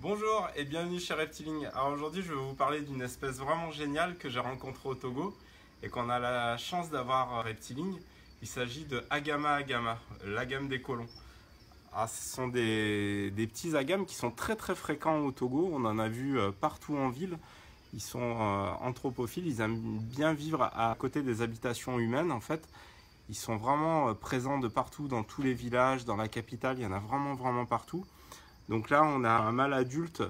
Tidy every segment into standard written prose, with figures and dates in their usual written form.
Bonjour et bienvenue chez Reptiling. Alors aujourd'hui je vais vous parler d'une espèce vraiment géniale que j'ai rencontrée au Togo et qu'on a la chance d'avoir à Reptiling. Il s'agit de Agama agama, l'agame des colons. Alors, ce sont des petits agames qui sont très fréquents au Togo, on en a vu partout en ville. Ils sont anthropophiles, ils aiment bien vivre à côté des habitations humaines en fait. Ils sont vraiment présents de partout, dans tous les villages, dans la capitale, il y en a vraiment partout. Donc là, on a un mâle adulte,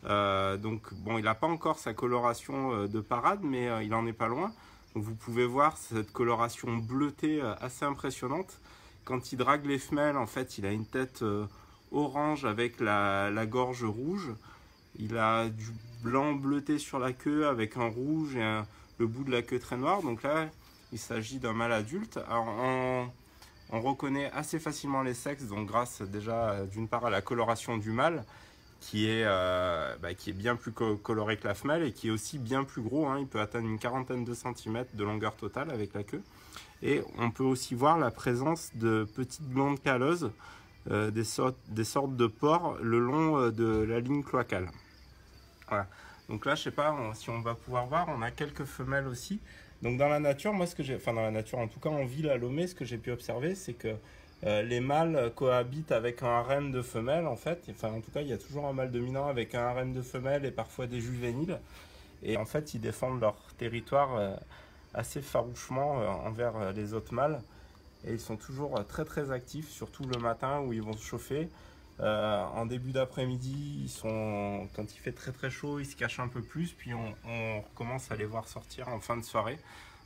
donc bon, il n'a pas encore sa coloration de parade, mais il en est pas loin. Donc vous pouvez voir cette coloration bleutée assez impressionnante. Quand il drague les femelles, en fait, il a une tête orange avec la gorge rouge. Il a du blanc bleuté sur la queue avec un rouge et le bout de la queue très noir. Donc là, il s'agit d'un mâle adulte. Alors, on reconnaît assez facilement les sexes, donc grâce déjà d'une part à la coloration du mâle, qui est bien plus coloré que la femelle et qui est aussi bien plus gros, hein. Il peut atteindre une quarantaine de centimètres de longueur totale avec la queue. Et on peut aussi voir la présence de petites glandes calleuses, des sortes de pores le long de la ligne cloacale. Voilà. Donc là, je sais pas si on va pouvoir voir, on a quelques femelles aussi. Donc dans la nature, moi dans la nature, en tout cas en ville à Lomé, ce que j'ai pu observer, c'est que les mâles cohabitent avec un harem de femelles en fait. Enfin en tout cas, il y a toujours un mâle dominant avec un harem de femelles et parfois des juvéniles. Et en fait, ils défendent leur territoire assez farouchement envers les autres mâles. Et ils sont toujours très actifs, surtout le matin où ils vont se chauffer. En début d'après-midi, quand il fait très chaud, ils se cachent un peu plus, puis on recommence à les voir sortir en fin de soirée.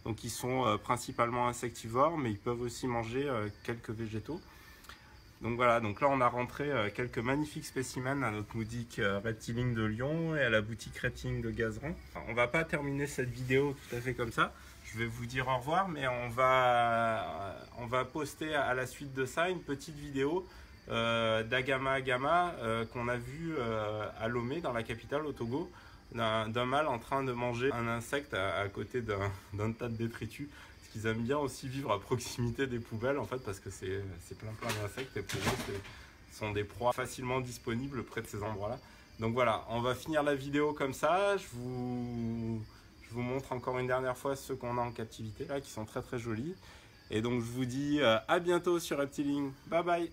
Donc ils sont principalement insectivores, mais ils peuvent aussi manger quelques végétaux. Donc voilà, donc là on a rentré quelques magnifiques spécimens à notre boutique Reptiling de Lyon et à la boutique Reptiling de Gazeran. Enfin, on va pas terminer cette vidéo tout à fait comme ça. Je vais vous dire au revoir, mais on va poster à la suite de ça une petite vidéo d'Agama agama qu'on a vu à Lomé, dans la capitale, au Togo, d'un mâle en train de manger un insecte à côté d'un tas de détritus. Parce qu'ils aiment bien aussi vivre à proximité des poubelles, en fait, parce que c'est plein d'insectes, et pour eux, ce sont des proies facilement disponibles près de ces endroits-là. Donc voilà, on va finir la vidéo comme ça. Je vous montre encore une dernière fois ceux qu'on a en captivité, là, qui sont très jolis. Et donc je vous dis à bientôt sur Reptiling. Bye bye.